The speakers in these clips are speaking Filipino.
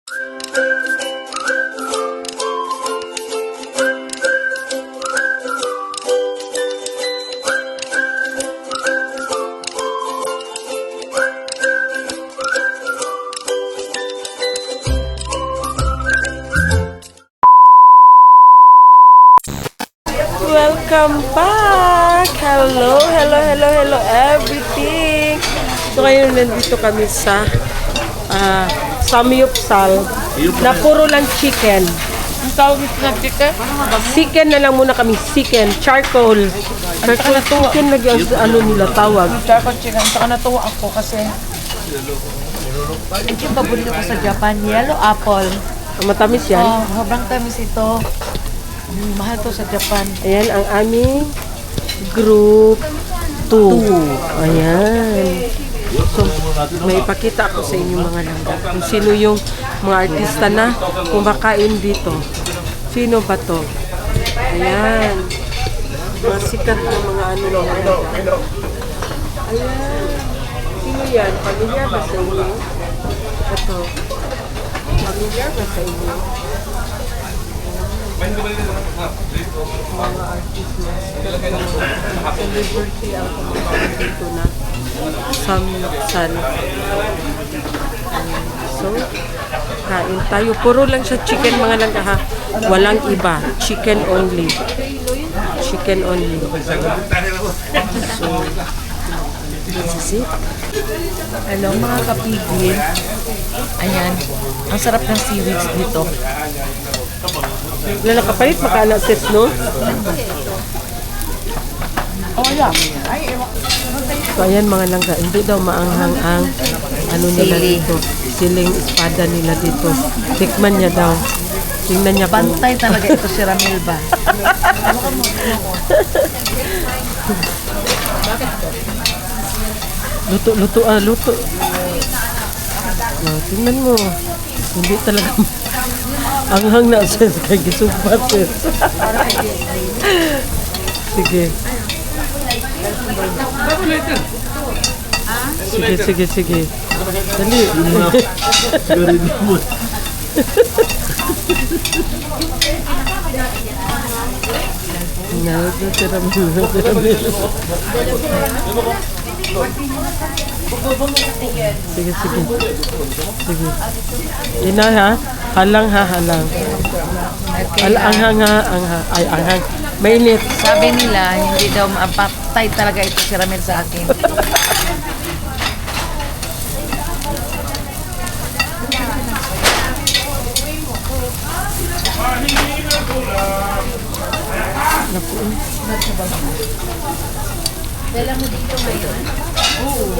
Welcome back! Hello everything! So ngayon nandito kami sa Samyupsal na puro lang chicken. Ang tawag ito na chicken? Chicken na lang muna kami. Chicken, charcoal. Charcoal chicken lagi ano nila tawag. Charcoal chicken. Saka natuwa ako kasi ito yung paborito ko sa Japan. Yellow apple. Matamis yan. Oh, sobrang tamis ito. Mahal to sa Japan. Ayan ang aming group 2. Ayan. So, may ipakita ako sa inyo mga langga. Kung sino yung mga artista na kumakain dito. Sino ba to? Ayan. Mga sikat na mga ano lang. Ayan. Sino yan? Pamilyar ba sa inyo? Ito. Pamilyar ba sa inyo? Mga artist na celebrity ang kumakain dito na Samyupsal. So, kain tayo. Puro lang siya chicken mga langga ha. Walang iba. Chicken only. Chicken only. So, this is it. Hello mga kapigil. Ayan. Ang sarap ng seaweeds dito. Wala nakapalit, makala sis, no? Oh, yeah. So, ayan mga langga, hindi daw maanghang ang ano nila Sili. dito. Siling espada nila dito. Tikman niya daw. Tingnan niya kung... Bantay talaga ito si Ramil ba? Luto. Oh, tingnan mo. Hindi talaga anghang na sis. Kaya gisumpa sis. Sige. Sige. Dali. Sige. Ina ha. Halang. Anghang. Ay, anghang. Mainit. Sabi nila, hindi daw maapatay talaga ito si Ramil sa akin.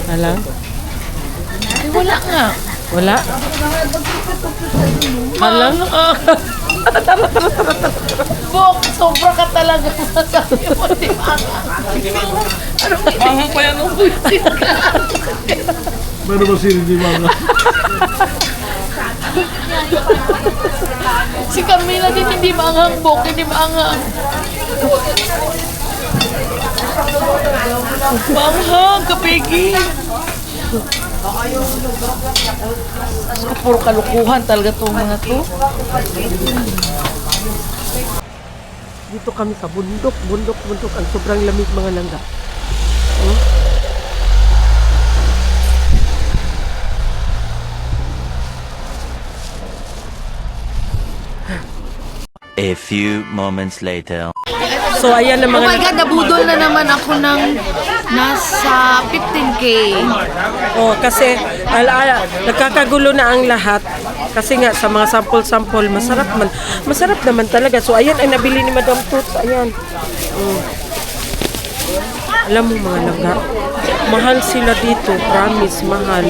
Halang? Ay, wala nga. Wala? Halang? Bok, sobra ka talaga. Sabi mo, di ba? Ano ba? Mahang pa yan ang buisit ka. Meron ba sila di mga? Si Camila din hindi maanghang, Bok, hindi maanghang. Maanghang, kapigi. Puro kalukuhan talaga itong mga to. Dito kami sa bundok. Ang sobrang lamig mga langga. A few moments later. So, ayan na Oh mga my God, nabudol na naman ako ng nasa 15K. Oh, kasi nagkakagulo na ang lahat. Kasi nga sa mga sample-sample, masarap naman talaga. So ayan ay nabili ni Madam Toots. Ayan. Alam mo mga langga, mahal sila dito. Promise, mahal.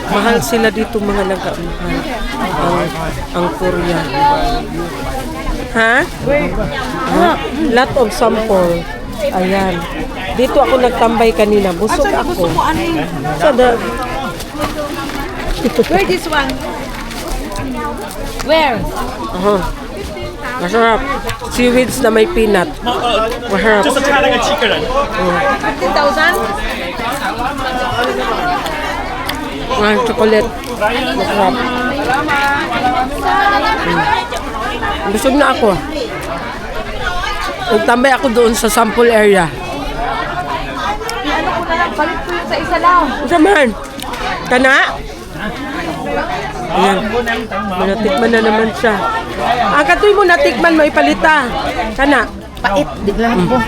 Mahal sila dito mga langga. Mahal. Ang Korea. Ha? Lot of sample. Ayan. Dito ako nagtambay kanina. Busog ako. So Where this one? Where? Masarap. Seaweeds na may peanut. Masarap. Just a chicken. 15,000? Chocolate. Masarap. Busog na ako. Nagtambay ako doon sa sample area. Ano ko na lang, palit ko yung sa isa lang. Isa man. Kana? Ayan. Natikman na naman siya. Katoy mo natikman mo ipalita. Kana? Pait, bigla ko.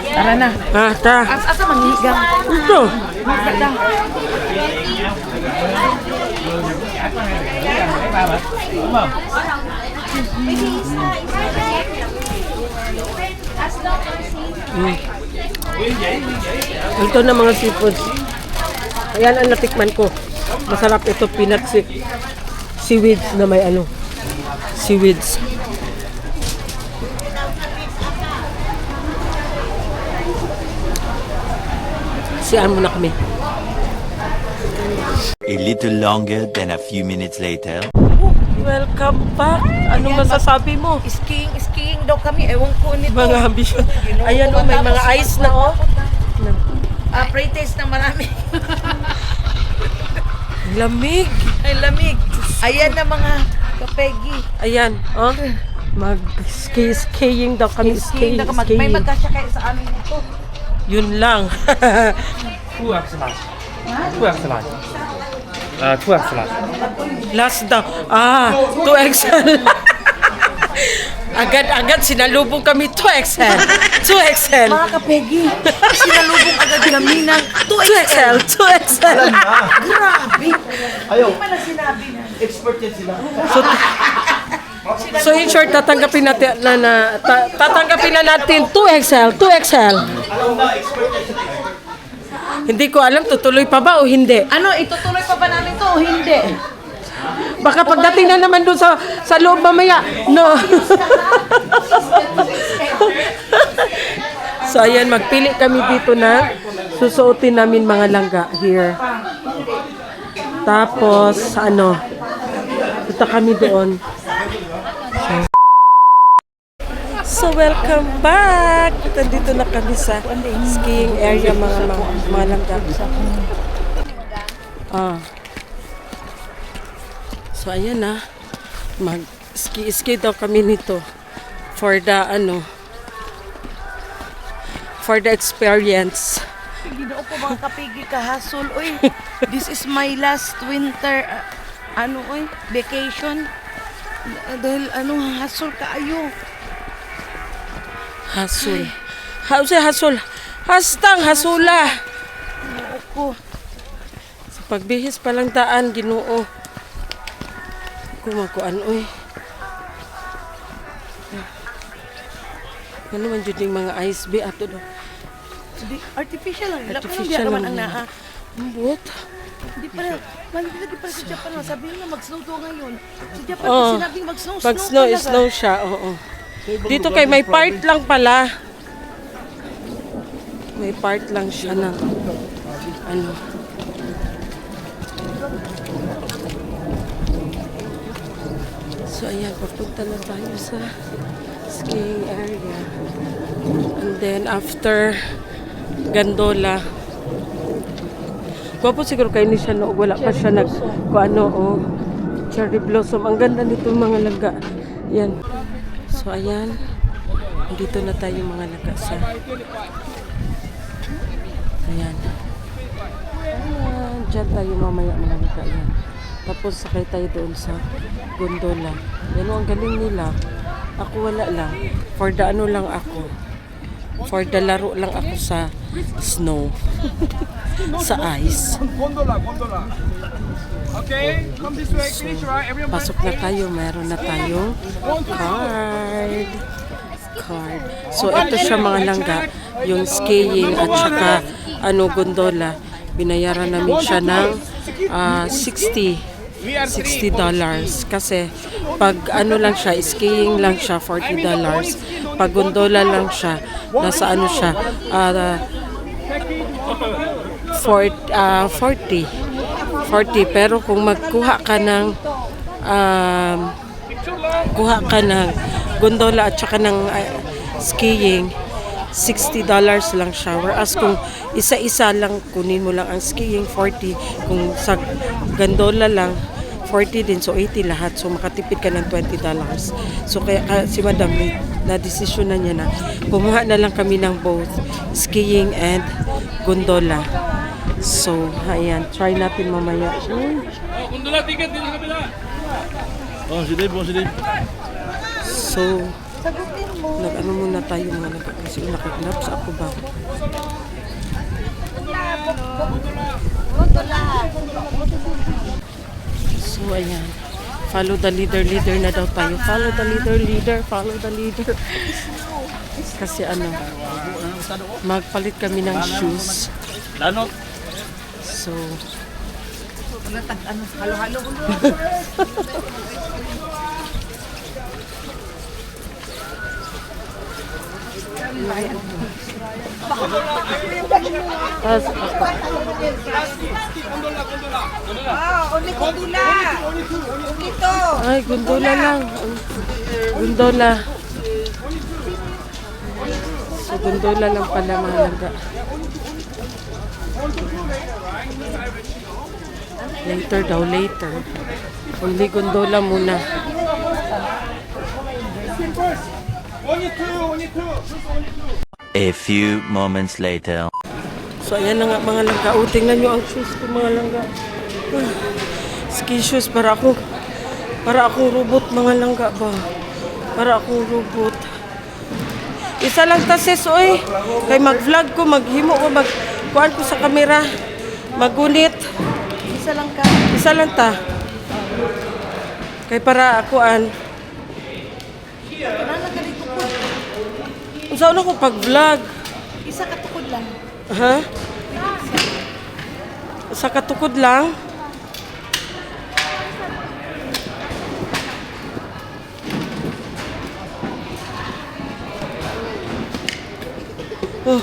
Tara na. Tara. Asa manghigang. Ito. Maganda. Ito na mga seafoods. Ayan ang natikman ko. Masarap ito, peanut seaweeds na may seaweeds. Siyan muna kami. A little longer than a few minutes later. Welcome back. Anong masasabi mo? Skiing daw kami. Ewan ko nito. Mga ambisyon. Ayan o, may mga ice na o. Pre-taste na marami. Lamig. Ay, lamig. Ayan na mga kapegi. Ayan, oh. Mag-skiing daw kami. Skiing na kami. May magkasya kayo sa amin ito. Yun lang. 2x large. 2x large. 2x large. Last daw. 2XL. Agad-agad sinalubong kami 2XL. 2XL. Mga kapegi, sinalubong agad kami ng 2XL. 2XL. Grabe. Ayaw. Hindi man na sinabi na. Expert yan sila. So in short, tatanggapin natin tatanggapin na natin 2XL. 2XL. Hindi ko alam tutuloy pa ba o hindi. Ano, itutuloy pa ba namin to o hindi? Baka pagdating na naman doon sa loob mamaya. No. So ayan, magpili kami dito na susuotin namin mga langga here. Tapos punta kami doon. So welcome back. Nandito na kami sa skiing area mga langga. So ayan na, mag-ski daw kami nito for the experience. Ginoo po mga kapigi kahasol. Uy, this is my last winter vacation. Dahil hasol kaayo. Hasol. Hasol. Hastang hasula. Opo. Sa pagbihis pa lang daan, Ginoo. Kumakuan, uy. Ano man dyan yung mga ice be ato do. Artificial lang. Artificial naman lang ang naa. Ambot. Hindi pa sa Japan. Sabi nila mag-snow to ngayon. Sa Japan, Oo. sinabing mag-snow. Pag snow, snow siya, oo. Dito kay may part lang pala. May part lang siya ng So ayan, papunta na tayo sa skiing area. And then after Gandola. Gwapo siguro kayo ni siya no, wala pa siya cherry blossom. Ang ganda nito mga laga. Yan. So ayan. Dito na tayo mga laga sa ayan. Diyan tayo mamaya mga laga. Yan. Tapos sakay tayo doon sa gondola. Yan ang galing nila. Ako wala lang. For the lang ako. For the laro lang ako sa snow. Sa ice. Gondola. Okay, come this way, finish right, everyone. Pasok na tayo. Mayroon na tayong card. So ito siya mga langga. Yung skiing at saka gondola. Binayaran namin siya ng $60 kasi pag lang siya, skiing lang siya $40, pag gondola lang siya nasa siya 40 pero kung magkuha ka ng gondola at saka ng skiing $60 lang siya. Whereas kung isa-isa lang, kunin mo lang ang skiing, 40. Kung sa gondola lang, 40 din. So, 80 lahat. So, makatipid ka ng $20. So, kaya si Madam, na-desisyon na niya na kumuha na lang kami ng both skiing and gondola. So, ayan. Try natin mamaya. Gondola ticket dito sa kabila. So, nag-ano muna tayo mga kasi nakaglap sa ako ba? So, ayan. Follow the leader, leader na daw tayo. Follow the leader, leader, follow the leader. Kasi ano, magpalit kami ng shoes. Lanot. So, Halo-halo. tas, Only kundula. Only to. ay, gondola lang. Gondola. So, gondola lang pala mga langga. Later daw, later. Only gondola muna. A few moments later. So, ayan na nga mga langga. O, tingnan nyo ang shoes ko mga langga. Ski shoes para akong robot mga langga ba. Para akong robot. Isa lang ta sis, oy. Kay mag-vlog ko, maghimo ko, kuhaan ko sa kamera. Magunit. Isa lang ka. Isa lang ta. Kay para akuan. Nala ka dito po. Unsa na ko pag-vlog? Isa ka tukod lang. Ha? Sa katukod lang. Oh,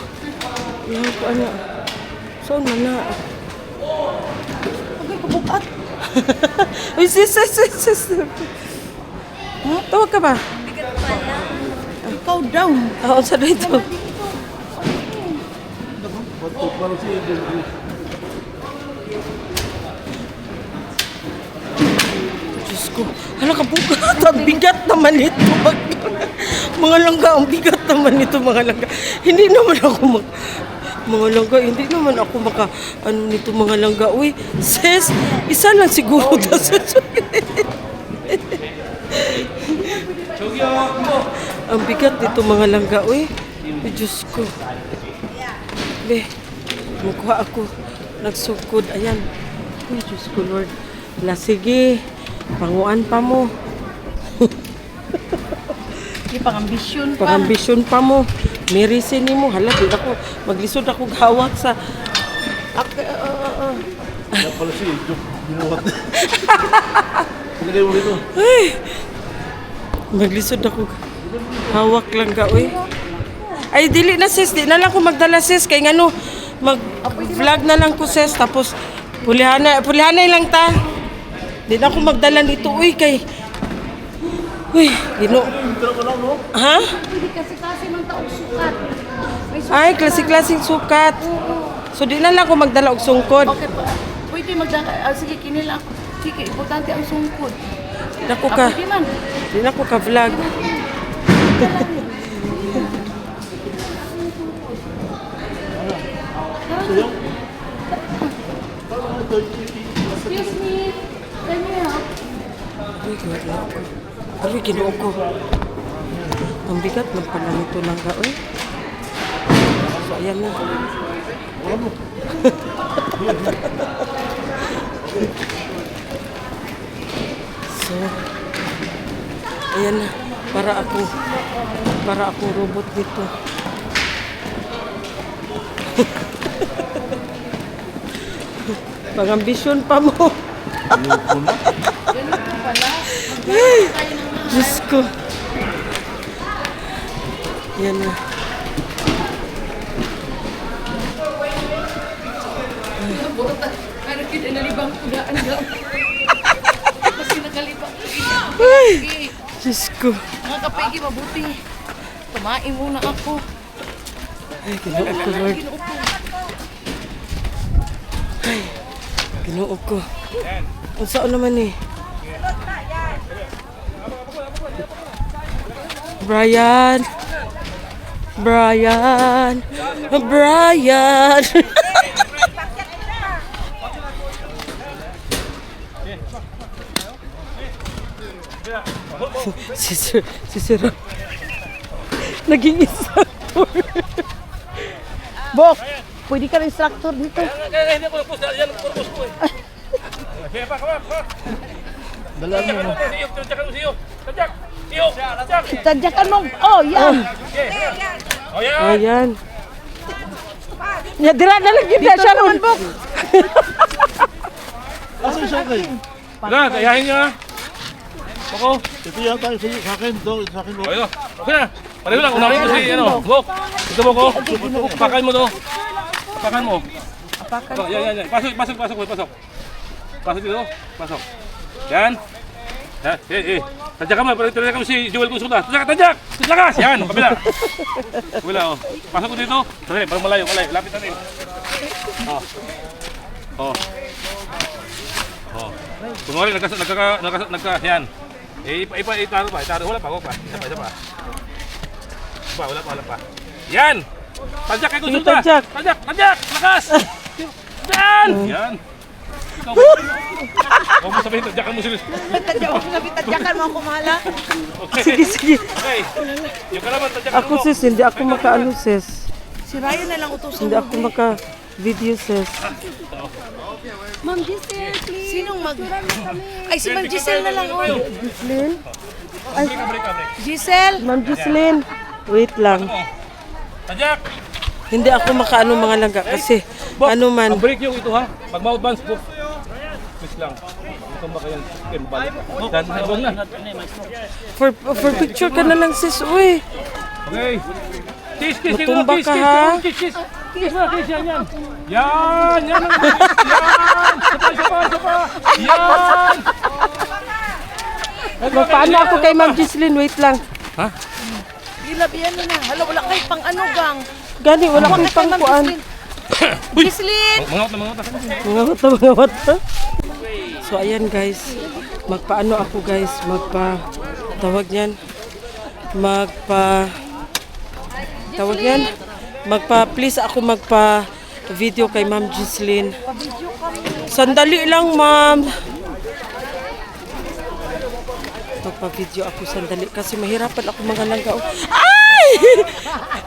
yan ko ano. Saan man na? Okay, kabukat. Uy, sis. Huh? Tawag ka ba? Ikaw down. Oo, sa dito. Diyos ko. Hala ka bukat. Ang bigat naman ito. Mga langga, ang bigat naman ito mga langga. Hindi naman ako mga langga, hindi naman ako ano nito mga langga. Uy, sis, isa lang siguro. Ang bigat nito mga langga. Uy, ay, Diyos ko. Be, mukha ako. Nagsukod. Ayan. Uy, Diyos ko, Lord. Wala, sige. Panguan pa mo. Di pang-ambisyon pa. Pang-ambisyon pa mo. Merisin mo. Hala, di ako. Maglisod ako gawat sa... Kaya pala siya, joke. Binuhat. Pinagay mo rito. Ay! Maglisod ako. Hawak lang ka, uy. Ay, dili na sis. Di na lang ko magdala sis. Kaya nga no, mag-vlog na lang ko sis. Tapos, pulihanay lang ta. Di na ako magdala nito, uy, kay... Uy, gino. Ha? Hindi kasi ng taong sukat. May sukat. Ay, klase-klaseng sukat. So, di na lang ako magdala og sungkod. Okay pa. Pwede magdala. Sige, kinila. Sige, importante ang sungkod. Di na ko ka, Pwede man. di na ko ka vlog. Excuse me. Can you help? Uy, ginagawa ko. Uy, ginoo ko. Ang bigat ng pala nito lang ka, uy. So, ayan na. So, ayan na. Para ako robot dito. Pang-ambisyon pa mo. Ay, Diyos ko. Yan na. Pero kita nalibang kudaan lang. Kasi nakalibang. Ay, Diyos ko. Mga kapigi, mabuti. Kumain muna ako. Ay, Ginoo ko, Lord. Ay, Ginoo ko. Ang saan naman eh? Brian! Brian! Brian! si Sir naging instructor. Bok, pwede ka rin instructor dito. Hindi ko pus yan ang purpose ko. Okay, pa. Dala mo. Siyo. Tadyak. Tadyakan mo. Oh, yan. Oh, yan. Ayan. Ya, dira na lang yun na siya ron. Wala, kayahin niya. Ako. Ito yata yung sa akin, sa akin. Okay na. Okay na. Pareho lang. Unahin ko si, Bok. Ito mo ko. Apakan mo to. Apakan mo. Oh, yan. Pasok. Pasok dito. Pasok. Yan. Tadyak ka mo. Tadyak ka mo si Joel Consulta. Tadyak! Lakas! Yan, kabila. Kabila, oh. Pasok ko dito. Sandali, parang malayo. Lapit natin. Oh. Kunwari, yan. Itaro pa. Wala pa. Isa pa. Wala pa. Yan! Tadyak kay Consulta! Tadyak! Lakas! Yan! Huwag mo sabihin, tadyakan mo sila. Tadyakan mo ako, mahala. Sige. Okay. Yung kalaban, tadyakan Ako sis, hindi ako makaano sis. Si Ryan na lang utusan Hindi ako maka-video sis. Ma'am Giselle, please. Sinong Ay, si Ma'am Giselle na lang, oh. Gislin? Break. Giselle. Ma'am Gislin? Wait lang. Tadyak! Hindi ako makaano mga langga kasi ano man. Ang break yung ito ha. Pag mouth bounce, book. Please lang. Ito ba kayo? Okay, mabalik. Huwag na. For picture ka na lang sis. Uy. Okay. Kiss. Matumba ka, ha? Kiss. Yan. Yan. Isa pa. Yan. Paano ako kay Ma'am Gislin? Wait lang. Gilabihan mo na. Hala, wala kayo pang ano, gang. Gani, wala kang pangkuan. Gislin. Mga Mga So ayan guys, magpaano ako guys, tawag niyan, please ako video kay Ma'am Gislin. Sandali lang ma'am. Magpa-video ako sandali kasi mahirapan ako mga langga. Ay!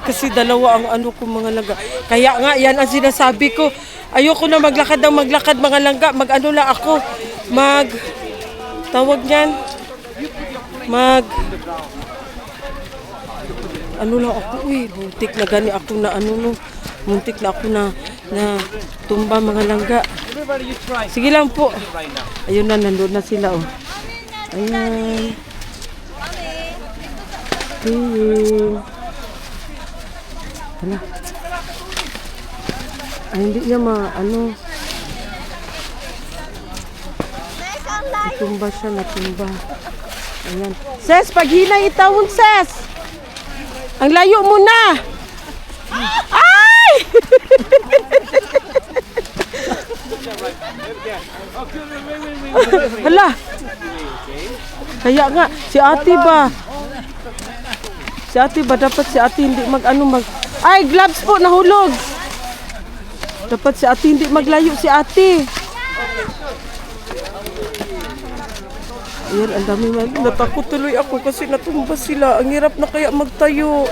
Kasi dalawa ang ano ko mga langga. Kaya nga yan ang sinasabi ko. Ayoko na maglakad mga langga. Mag-ano lang ako. Tawag niyan. Ano lang ako. Uy, muntik na gani ako na ano no. Muntik na ako na tumba mga langga. Sige lang po. Ayun na, nandun na sila oh. Ayan. Hala. Ay, hindi niya natumba siya. Ayan. Ses, paghinay itawon, Ses! Ang layo mo na! Ay! Hala! Kaya nga, si ate ba dapat si ate hindi ay, gloves po, nahulog. Dapat si ate hindi maglayo si ate. Ayan, ang dami man. Natakot tuloy ako kasi natumba sila. Ang hirap na kaya magtayo.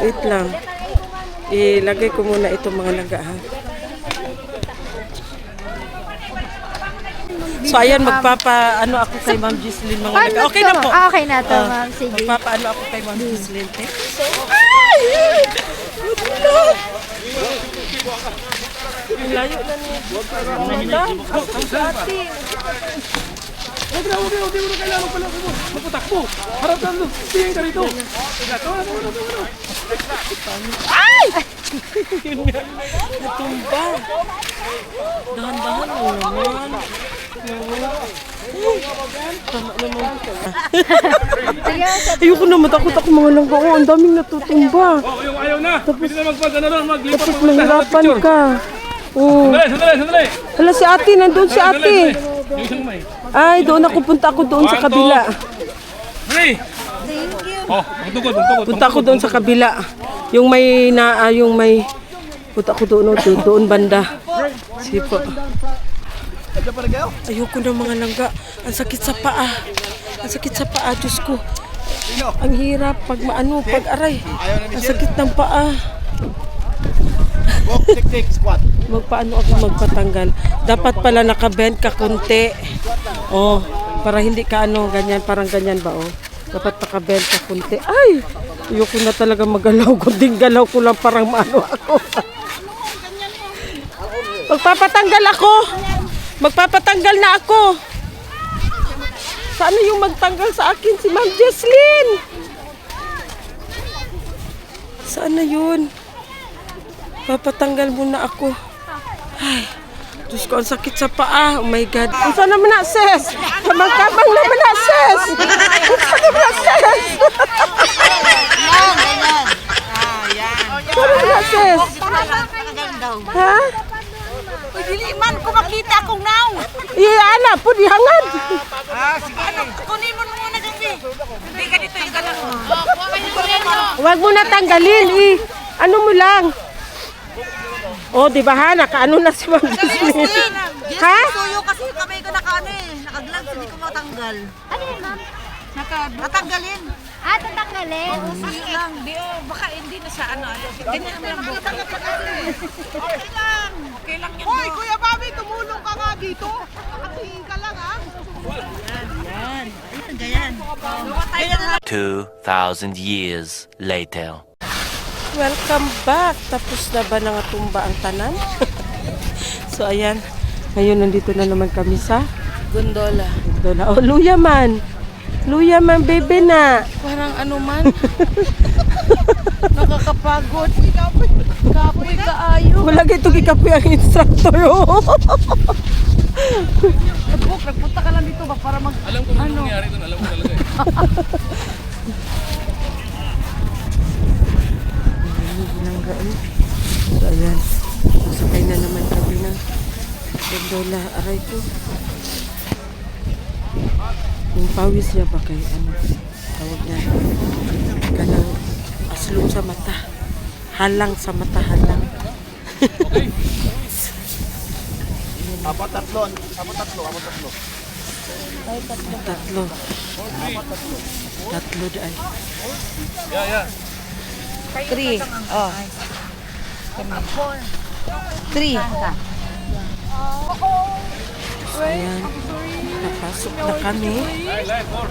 Wait lang. Ilagay ko muna itong mga langga ha. So ayan, magpapaano ako kay Ma'am Gislin mga langga. Okay na po. Okay na to, ma'am. Sige. Magpapaano ako kay Ma'am Gislin. Ay! Ang layo na niya. Huwag mo kailangan pala mo. Magpatakbo. Harap na lo. Tingin ka rito. Ay! Natumba. Dahan-dahan mo naman. Tama naman. Ayoko na, matakot ako mga langga. Oh, ang daming natutumba. Oh, yung ayaw na. Pwede na maglipat. Tapos mahirapan ka. Oh. Sandali. Hala, si ate, nandun si ate. Yung isang may. Ay, doon ako, punta ako doon sa kabila. Three. Oh, magtugod. Punta ako doon sa kabila. Yung may punta ako doon banda. Sige po. Ayoko na mga langga. Ang sakit sa paa. Diyos ko. Ang hirap pag pag-aray. Ang sakit ng paa. Magpaano ako magpatanggal. Dapat pala nakabend ka konti. Oh, para hindi ka ganyan, parang ganyan ba oh. Dapat nakabend ka konti. Ay, ayoko na talaga magalaw. Kunding galaw ko lang parang maano ako. Magpapatanggal na ako. Saan yung magtanggal sa akin? Si Ma'am Jesslyn. Saan na yun? Papatanggal muna ako. Ay, Diyos ko, ang sakit sa paa. Oh my God. Ang saan naman na, sis? Kamang-kamang naman na, sis. Ang saan naman na, sis? Saan naman na, sis? Ha? Dili man ko makita kung now. Ana po, dihangad. Kunin mo muna gabi. Hindi ka dito yung gala. Huwag mo na tanggalin, ano mo lang. Oh, di ba ha? Nakaano na si Ma'am Jesslyn. Ha? Tuyo kasi kamay ko nakaglags, hindi ko matanggal. Ano yun, ma'am? Natanggalin. Tatanggalin? Sige lang. Baka hindi na sa ganyan lang buka. Okay lang yan. Hoy, Kuya Bobby, tumulong ka nga dito. Nakatingin ka lang, ha? Ganyan. 2,000 years later. Welcome back. Tapos na ba nangatumba ang tanan? So, ayan. Ngayon, nandito na naman kami sa Gondola. Oh, luya man, baby na. Parang ano man. Nakakapagod. Kapoy kaayo. Wala gito gikapoy ang instructor. Oh. Nagpunta ka lang dito ba para mag... Alam ko ano nangyari doon. Alam ko talaga eh. So, ayan. Sakay na naman kami ng gondola. Aray ko. Yung pawis niya ba kay tawag niya. Kanang aslong sa mata. Halang sa mata, halang. Okay. Tatlo. Tatlo daan. Yeah. 3. Oh. 3. So, ayan. Napasok na kami. Light. 4.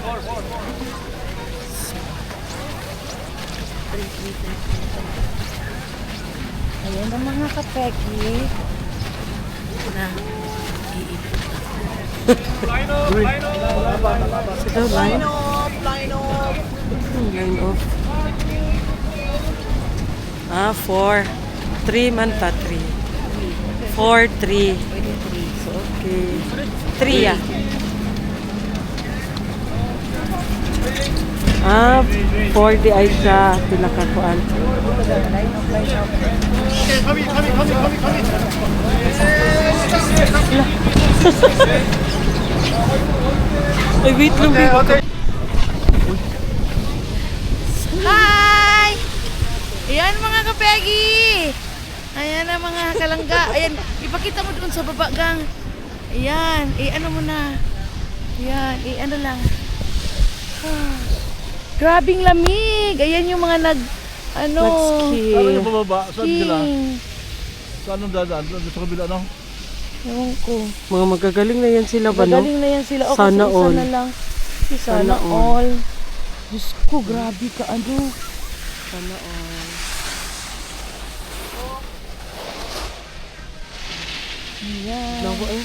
Ayan ang mga kapeki. Na iipot ako. Ito, line off. 4. 3 man ta, 3. 4, 3. So, okay. 3 ah. 4 di ay siya. Pinakakuan. Ay, wait lang, baby. Hi! Ayan mga kapegi! Ayan ang mga kalangga. Ayan, ipakita mo doon sa baba gang. Ayan, ano mo na. Ayan, ano lang. Grabing lamig. Ayan yung mga Nag-ski. Ano yung bababa? Saan sila? king. Saan ang dadaan? Doon sa kabila, no? Ewan ko. Mga magagaling na yan sila ba, no? Magaling na yan sila. O, Sana kasi all. Sana lang. Si Sana Sana all. all. Diyos ko, grabe ka. Ano? Sana all. Ayan. Naku eh.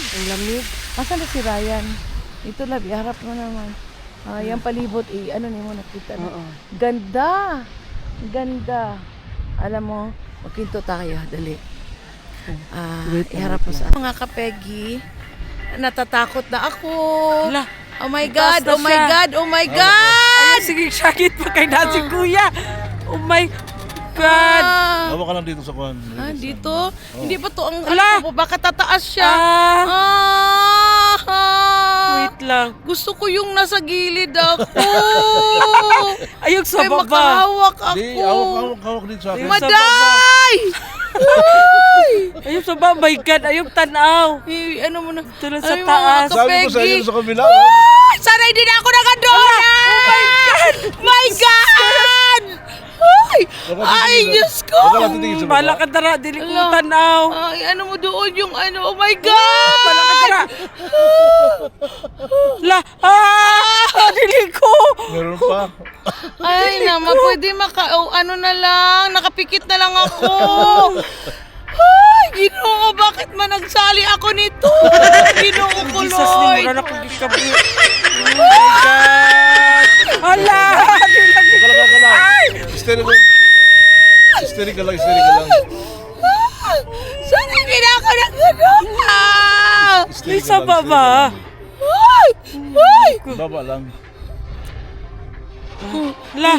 Ang lamig. Asan na si Ryan? Ito lang, iharap mo naman. Yung palibot, ano niyo mo nakita na. Oo. Ganda! Ganda! Alam mo, magkinto tayo, dali. Wait, Iharap mo sa mga kapegi. Natatakot na ako. Hala, Oh my God, Taas na oh my siya. God, oh my God! Ay, sige, sakit pa kay na si kuya. Oh my God. Hawa ka lang dito sa kuhan. Dito? Hindi ba to ang Ala! ano po? Baka tataas siya. Ah, Ah! wait lang. Gusto ko yung nasa gilid ako. Ayok sa Ay, baba. makahawak ako. Di, hawak dito sa akin. Ayun. Maday! Ayok sa baba. My God, ayok tanaw. Ano mo na? Ito lang sa Ay, mga taas. Sabi ko sa kapegi. inyo sa kabila. Ay, sana hindi na ako nakadona! Oh my God! My God! Ay, Diyos ko! Huwag ka lang titingin sa baba. Bala ka tara, dili ko Ala. tanaw. Ay, ano mo doon yung ano? Oh my God! Bala ka tara. La, dili ko. Meron pa. Ay, naman, pwede ano na lang, nakapikit na lang ako. Ay, Ginoo, bakit man nagsali ako nito? Ginoo ko, Jesus, ni Lord. mura na kong gikabi. Oh my God. Hala, dili lagi. Huwag ka lang. Hysteric ka lang. Sana hindi na ako nagganong. May sa baba. Ay! Ay! Baba lang. La,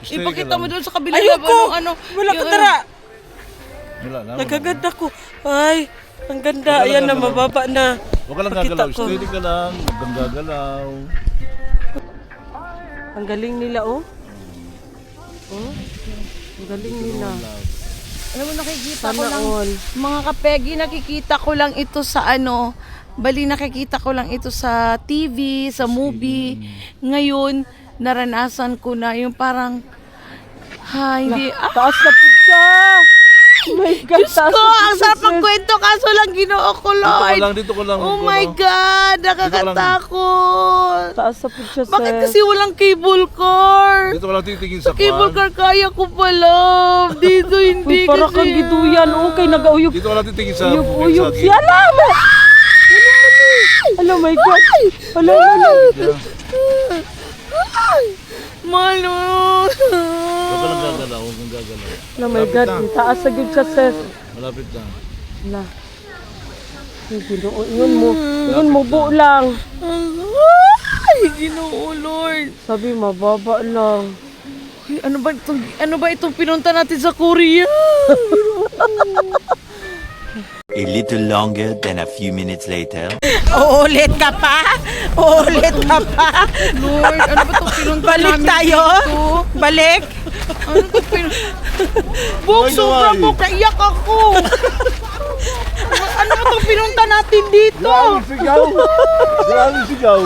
Hysteric ka Ipakita lang. mo doon sa kabila. ayoko. Ano, Wala ka yung tara. Wala na. Nagaganda ko. Ay, ang ganda. Ayan na, mababa na. Huwag ka lang Pakita gagalaw. ko. Hysteric ka lang. Huwag kang gagalaw. Ang galing nila, oh. Oh, ang galing nila. Alam mo, nakikita ko Sana lang. all. Mga kapegi, nakikita ko lang ito sa ano. Bali, nakikita ko lang ito sa TV, sa movie. Ngayon, naranasan ko na yung parang, hindi, Taas na po siya. Oh my God, Diyos ko, ang sarap ng kwento, kaso lang Ginoo ko, Lord. Dito ko lang. Oh my God, nakakatakot. Taas na po siya, Bakit sir. kasi walang cable car? Dito ko lang titingin sa Cable kuhan. car kaya ko pala. Dito hindi Uy, para kang kasi. giduyan. Okay, nag-auyog. Dito ko lang titingin sa Uyog-uyog sa siya. Alam mo! Ano, my God. Wala. Malo. Huwag ka lang gagalaw. Huwag kang gagalaw. Ano, my God. Taas na good siya, sir. Malapit na. Wala. Ay, Ginoo, ingon mo. Ingon mo, buo lang. Ay, Ginoo, Lord. Sabi, mababa lang. Uy, ano ba itong pinunta natin sa Korea? A little longer than a few minutes later. Uulit ka pa? Uulit ka pa? Lord, ano ba itong pinunta Balik namin tayo? dito? Balik? Ano itong pinunta? Buk, sobrang buk, naiyak ako. Ano ba itong pinunta natin dito? Sigaw! Grabe sigaw!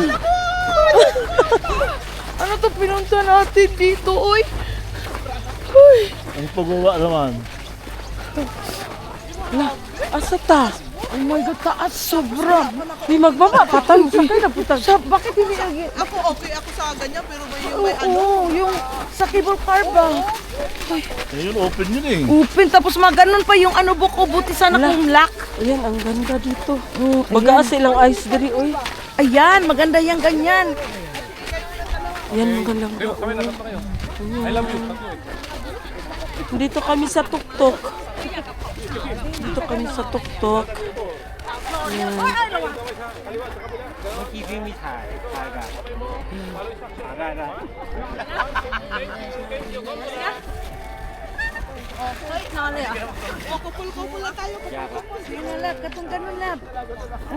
Ano itong pinunta natin dito, oy? Ang pagawa naman. Asa ta? Oh my God, taas, sobra. Di magbaba. Patay. Sakay na putang. Bakit hindi lagi? Ako okay ako sa ganyan pero may ano. Oo, yung sa cable car ba? Ayun, open yun eh. Open, tapos maganon pa yung ano buko, buti sana kung lock. Ayan, ang ganda dito. Magaas silang ice diri, oy. Ayan, maganda yung ganyan. Yan, ang ganda. Kami na kayo. I love you. Dito kami sa tuktok. Dito kami sa tuktok. Ayan.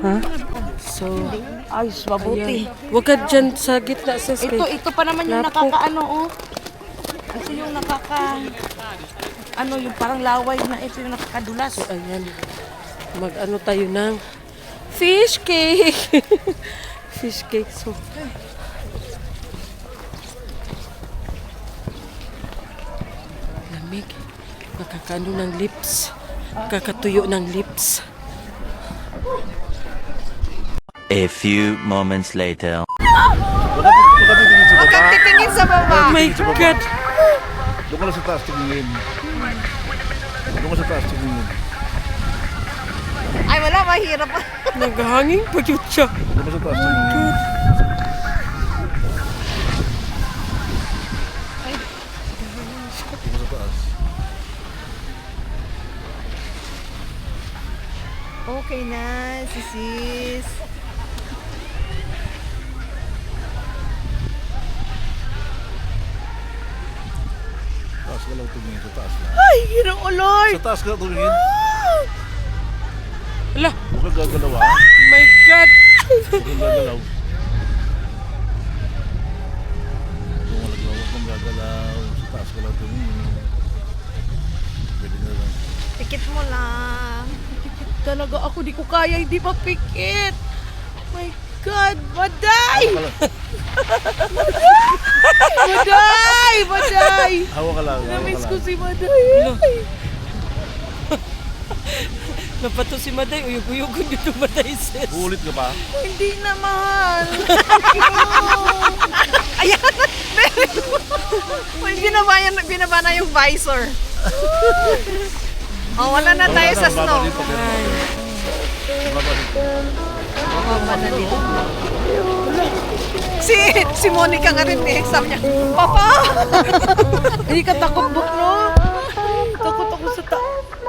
Ha? So, Ayos, mabuti. ayan. Huwag ka dyan sa gitna, sis. Ito pa naman yung Lapok. nakakaano, oh. Ito yung ano, yung parang laway na ito yung nakakadulas. Ayan. Mag-ano tayo ng fish cake. Fish cake. So, lamig. Nakakaano ng lips. Kakatuyo ng lips. A few moments later. Huwag ka titingin sa baba. Titingin sa baba. Oh my God! Doon ka lang sa taas tingin. Doon ka sa taas tingin. Ay, wala, mahirap. Naghanging pa yun siya. Doon ka sa taas tingin. Doon ka sa taas. Okay na, si sis. tumingin sa taas lang. Ay, Ginoo Lord. Sa taas ka tumingin. Ala, Huwag kang gagalaw ha. my God! Huwag kang gagalaw. Huwag kang gagalaw. Sa taas ka lang tumingin. Pwede na lang. Tikit mo lang. Talaga ako, di ko kaya, hindi mapikit. My God, Maday! Maday! Maday! Hawa ka lang. hawa Namiss ka ko lang. si Maday. Napato si Maday, uyog-uyog dito Maday, sis. Uulit ka pa? Hindi naman. Ayan! May binaba na yung visor. Oh, wala na tayo sa snow. Si Monica nga rin eh. Sabi niya, Papa! Hindi ka takot, Bok, no? Takot ako sa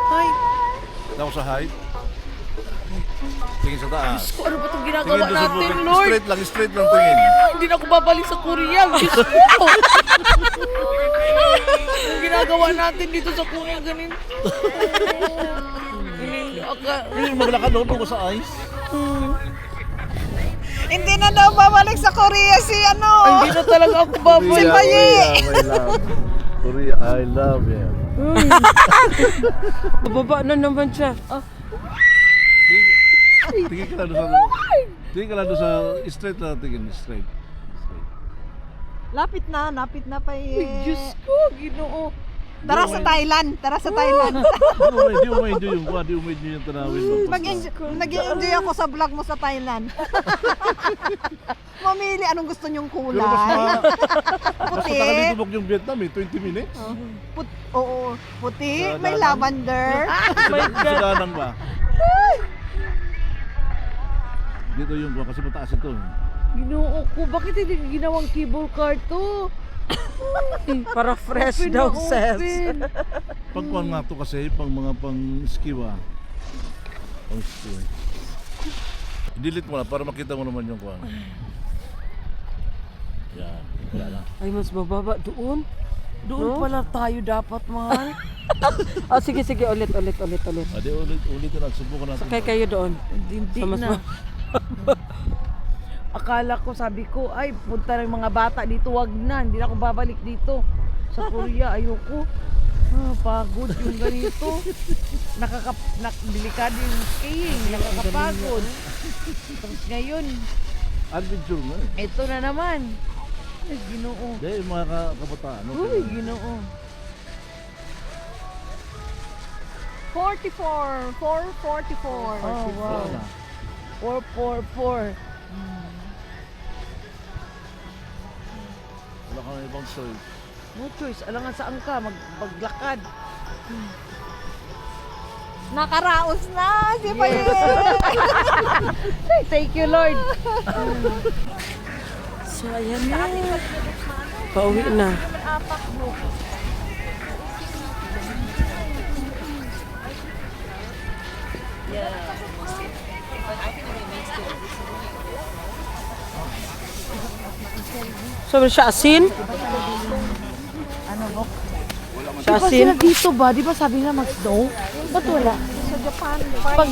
Ay, Ako sa height. Tingin sa taas. kung ano ba itong Tingin ginagawa doon sa natin, bukid. Lord? Straight lang tingin. Hindi na ako babalik sa Korea. Diyos ko. Ang ginagawa natin dito sa Korea ganito. Yung maglakad doon po sa ice. Hindi na daw babalik sa Korea si ano. Hindi na talaga ako babalik. Si Baye. Korea, I love you. Bababa na naman siya. Tingin ka lang doon sa... Tingin ka lang doon sa... Straight na tingin. Straight. Lapit na pa Diyos ko, Ginoo. Tara sa Thailand. Di mo ma-enjoy yung kuha. Di mo ma-enjoy yung tanawin mo. Nag-enjoy ako sa vlog mo sa Thailand. Mamili anong gusto nyong Pero mas Puti. makaditubok yung Vietnam eh. 20 minutes. Oo, puti, Sa may danan. lavender. Sa danan ba? Dito yung kuha kasi mataas ito. Ginoo ko, bakit hindi ginawang cable car to? Para fresh Open daw, na sis. open. Pagkuhan nga to kasi pang mga pang-skiwa. Pang-skiwa. I-delete mo na para makita mo naman yung kuha. Yan. Wala na. Ay, mas bababa doon. Doon pala tayo dapat, mahal. Oh, sige, ulit. Adi ulit na. Subukan natin. Sakay kayo doon. Hindi Sa mas na. Akala ko, sabi ko, ay, punta ng mga bata dito, wag na. Hindi na ako babalik dito. Sa Korea, ayoko. Pagod yung ganito. Delikado yung skiing, nakakapagod. Tapos ngayon, Adventure na eh. ito na naman. Ay, Ginoo. Dahil yung mga kabataan. Uy, Ginoo. 44. 444. Oh, wow. Wala na. 444. Wala kang ibang choice. No choice, alangan saan ka, maglakad. Nakaraos na si Baye. Thank you, Lord. So, ayan na. Pauwi na. So, siya asin? Ano ba? Siya Di ba asin? sila dito ba? Di ba sabi na mag-snow? Ba't wala? Sa Japan. Pag